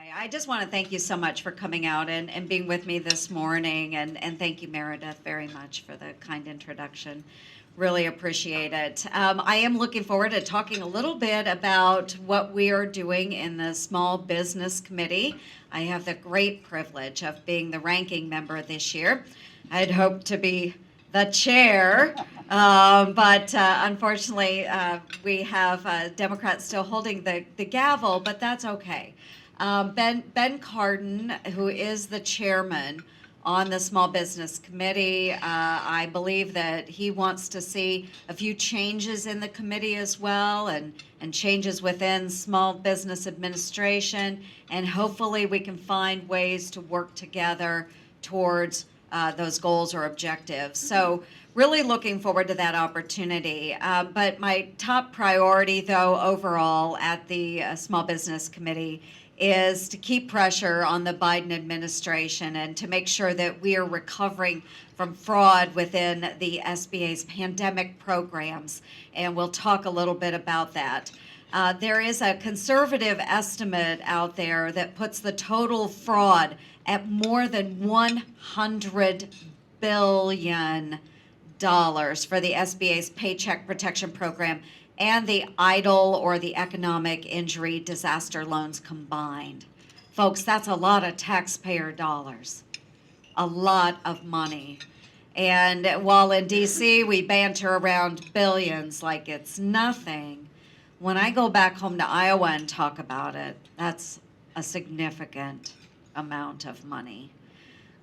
I just want to thank you so much for coming out and being with me this morning. And thank you, Meredith, very much for the kind introduction. Really appreciate it. I am looking forward to talking a little bit about what we are doing in the Small Business Committee. I have the great privilege of being the ranking member this year. I'd hoped to be the chair, but unfortunately, we have Democrats still holding the gavel, but that's okay. Ben Cardin, who is the chairman on the Small Business Committee, I believe that he wants to see a few changes in the committee as well, and changes within Small Business Administration, and hopefully we can find ways to work together towards those goals or objectives. So really looking forward to that opportunity. But my top priority, though, overall at the Small Business Committee is to keep pressure on the Biden administration and to make sure that we are recovering from fraud within the SBA's pandemic programs. And we'll talk a little bit about that. There is a conservative estimate out there that puts the total fraud at more than $100 billion for the SBA's Paycheck Protection Program and the EIDL, or the Economic Injury Disaster Loans combined. Folks, that's a lot of taxpayer dollars, a lot of money. And while in DC we banter around billions like it's nothing, when I go back home to Iowa and talk about it, that's a significant amount of money.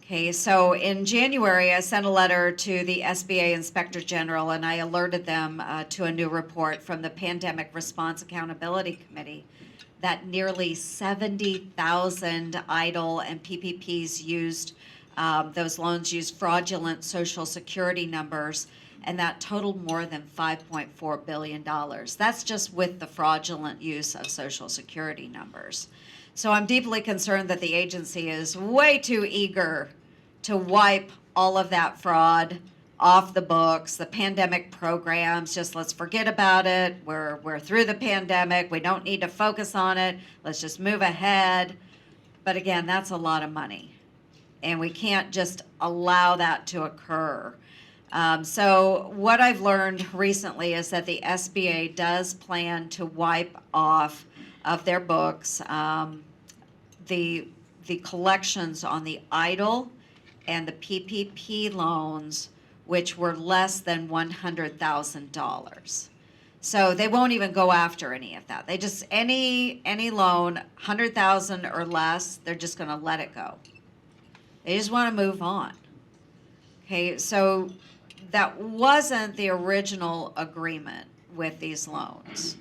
Okay, so in January, I sent a letter to the SBA Inspector General, and I alerted them to a new report from the Pandemic Response Accountability Committee that nearly 70,000 EIDL and PPPs used, those loans used fraudulent Social Security numbers, and that totaled more than $5.4 billion. That's just with the fraudulent use of Social Security numbers. So I'm deeply concerned that the agency is way too eager to wipe all of that fraud off the books, the pandemic programs, just let's forget about it. We're through the pandemic. We don't need to focus on it. Let's just move ahead. But again, that's a lot of money. And we can't just allow that to occur. So what I've learned recently is that the SBA does plan to wipe off of their books the collections on the EIDL and the PPP loans, which were less than $100,000. So they won't even go after any of that. They just, any loan, 100,000 or less, they're just gonna let it go. They just wanna move on. Okay, so that wasn't the original agreement with these loans.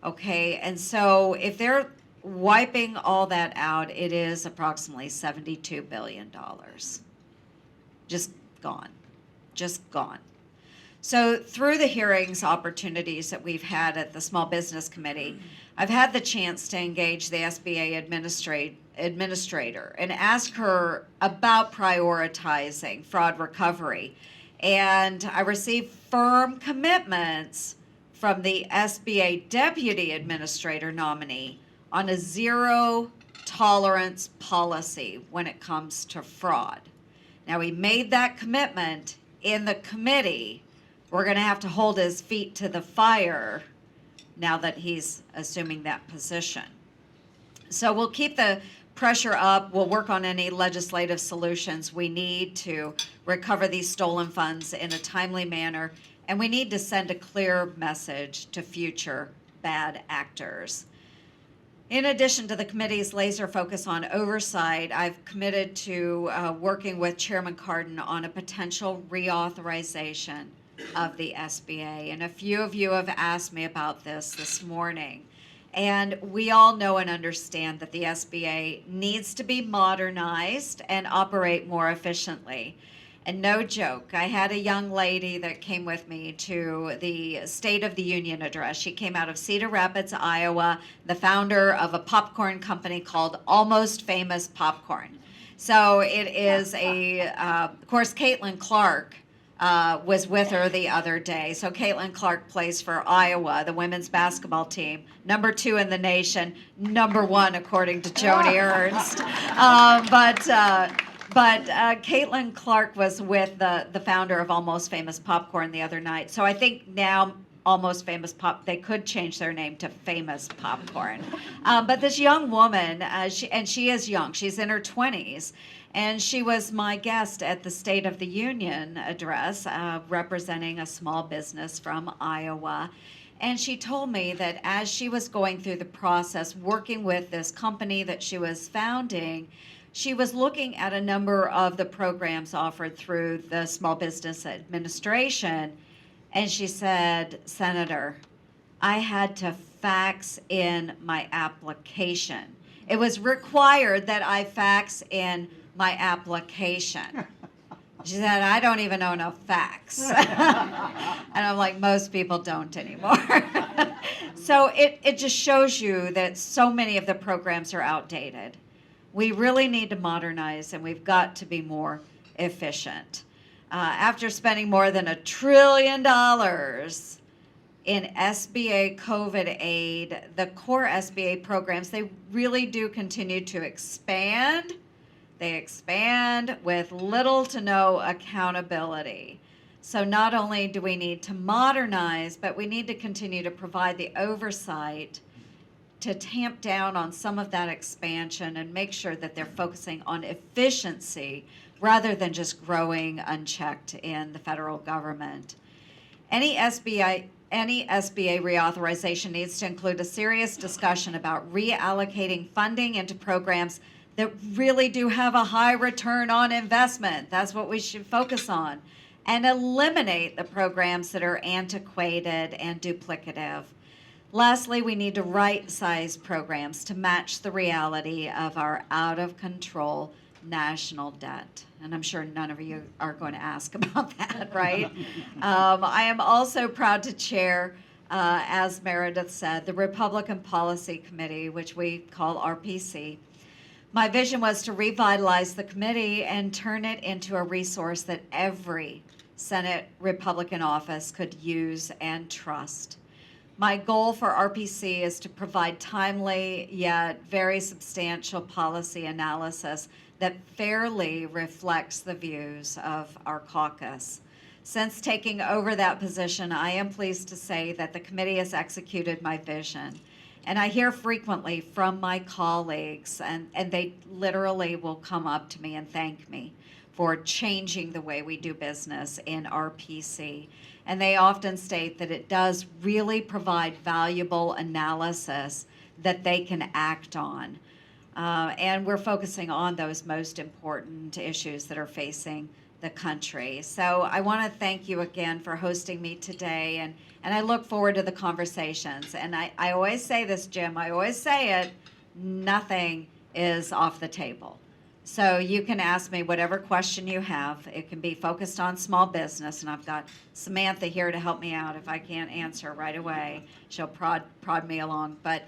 Okay, and so if they're wiping all that out, it is approximately $72 billion. Just gone, just gone. So through the hearings opportunities that we've had at the Small Business Committee, I've had the chance to engage the SBA administrator and ask her about prioritizing fraud recovery. And I received firm commitments from the SBA Deputy Administrator nominee on a zero tolerance policy when it comes to fraud. Now, he made that commitment in the committee. We're going to have to hold his feet to the fire now that he's assuming that position. So we'll keep the pressure up. We'll work on any legislative solutions we need to recover these stolen funds in a timely manner, and we need to send a clear message to future bad actors. In addition to the committee's laser focus on oversight, I've committed to working with Chairman Cardin on a potential reauthorization of the SBA. And a few of you have asked me about this morning. And we all know and understand that the SBA needs to be modernized and operate more efficiently. And no joke, I had a young lady that came with me to the State of the Union address. She came out of Cedar Rapids, Iowa, the founder of a popcorn company called Almost Famous Popcorn. So it is of course, Caitlin Clark was with her the other day. So Caitlin Clark plays for Iowa, the women's basketball team, number 2 in the nation, number 1 according to Joni Ernst. But Caitlin Clark was with the founder of Almost Famous Popcorn the other night. So I think now Almost Famous they could change their name to Famous Popcorn. But this young woman, she is young, she's in her 20s, and she was my guest at the State of the Union address, representing a small business from Iowa. And she told me that as she was going through the process, working with this company that she was founding, she was looking at a number of the programs offered through the Small Business Administration. And she said, Senator, I had to fax in my application. It was required that I fax in my application. She said, I don't even own a fax. And I'm like, most people don't anymore. So it just shows you that so many of the programs are outdated. We really need to modernize, and we've got to be more efficient. After spending more than $1 trillion in SBA COVID aid, the core SBA programs, they really do continue to expand. They expand with little to no accountability. So not only do we need to modernize, but we need to continue to provide the oversight to tamp down on some of that expansion and make sure that they're focusing on efficiency rather than just growing unchecked in the federal government. Any SBA reauthorization needs to include a serious discussion about reallocating funding into programs that really do have a high return on investment. That's what we should focus on. And eliminate the programs that are antiquated and duplicative. Lastly, we need to right-size programs to match the reality of our out-of-control national debt. And I'm sure none of you are going to ask about that, right? I am also proud to chair, as Meredith said, the Republican Policy Committee, which we call RPC. My vision was to revitalize the committee and turn it into a resource that every Senate Republican office could use and trust. My goal for RPC is to provide timely yet very substantial policy analysis that fairly reflects the views of our caucus. Since taking over that position, I am pleased to say that the committee has executed my vision. And I hear frequently from my colleagues, and they literally will come up to me and thank me for changing the way we do business in RPC. And they often state that it does really provide valuable analysis that they can act on. And we're focusing on those most important issues that are facing the country. So I want to thank you again for hosting me today, and I look forward to the conversations. And I always say this, Jim, I always say it, nothing is off the table. So you can ask me whatever question you have. It can be focused on small business, and I've got Samantha here to help me out if I can't answer right away. She'll prod me along. But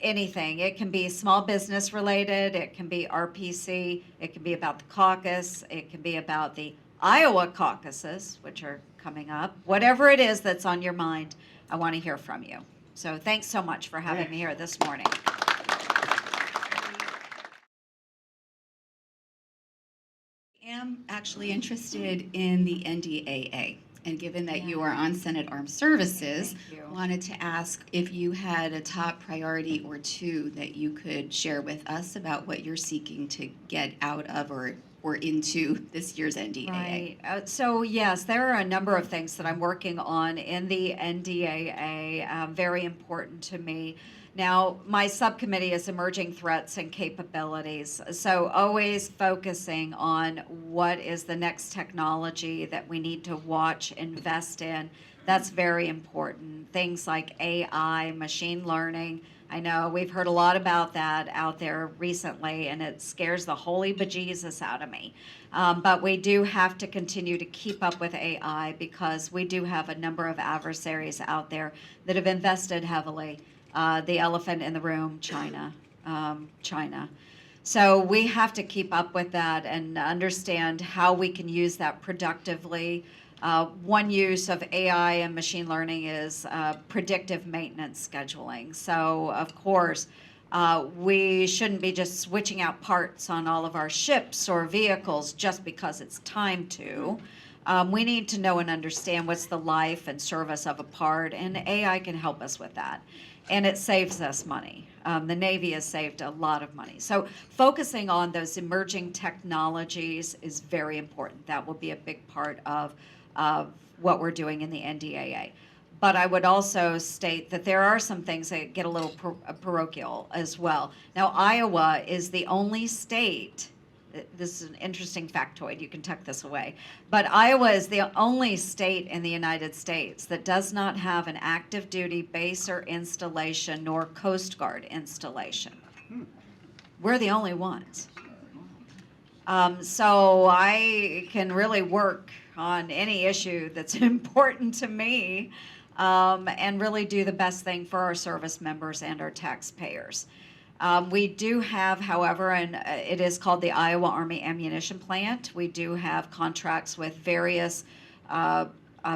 anything. It can be small business related, it can be RPC, it can be about the caucus, it can be about the Iowa caucuses, which are coming up. Whatever it is that's on your mind, I want to hear from you. So thanks so much for having me here this morning. I am actually interested in the NDAA. And given that you are on Senate Armed Services, wanted to ask if you had a top priority or two that you could share with us about what you're seeking to get out of or into this year's NDAA. Right. So yes, there are a number of things that I'm working on in the NDAA, very important to me. Now, my subcommittee is emerging threats and capabilities, so always focusing on what is the next technology that we need to watch, invest in. That's very important. Things like AI, machine learning. I know we've heard a lot about that out there recently, and it scares the holy bejesus out of me. But we do have to continue to keep up with AI because we do have a number of adversaries out there that have invested heavily. The elephant in the room, China. So we have to keep up with that and understand how we can use that productively. One use of AI and machine learning is predictive maintenance scheduling. So, of course, we shouldn't be just switching out parts on all of our ships or vehicles just because it's time to. We need to know and understand what's the life and service of a part, and AI can help us with that. And it saves us money. The Navy has saved a lot of money. So focusing on those emerging technologies is very important. That will be a big part of what we're doing in the NDAA. But I would also state that there are some things that get a little parochial as well. Now, Iowa is the only state, this is an interesting factoid, you can tuck this away, but Iowa is the only state in the United States that does not have an active duty base or installation nor Coast Guard installation. We're the only ones. So I can really work on any issue that's important to me, and really do the best thing for our service members and our taxpayers. We do have, however, and it is called the Iowa Army Ammunition Plant. We do have contracts with various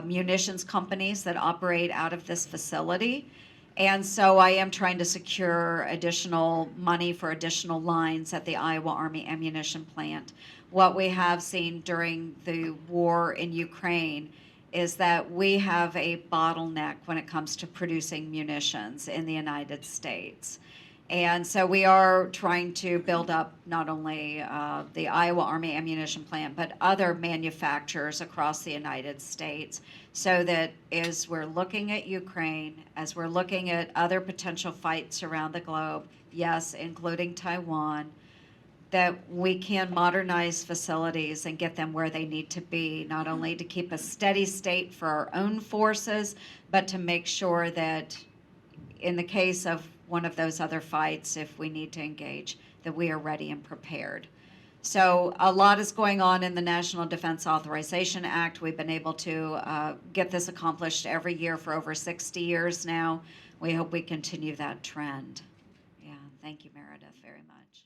munitions companies that operate out of this facility. And so I am trying to secure additional money for additional lines at the Iowa Army Ammunition Plant. What we have seen during the war in Ukraine is that we have a bottleneck when it comes to producing munitions in the United States. And so we are trying to build up not only the Iowa Army Ammunition Plant, but other manufacturers across the United States, so that as we're looking at Ukraine, as we're looking at other potential fights around the globe, yes, including Taiwan, that we can modernize facilities and get them where they need to be, not only to keep a steady state for our own forces, but to make sure that in the case of one of those other fights, if we need to engage, that we are ready and prepared. So a lot is going on in the National Defense Authorization Act. We've been able to get this accomplished every year for over 60 years now. We hope we continue that trend. Yeah, thank you, Meredith, very much.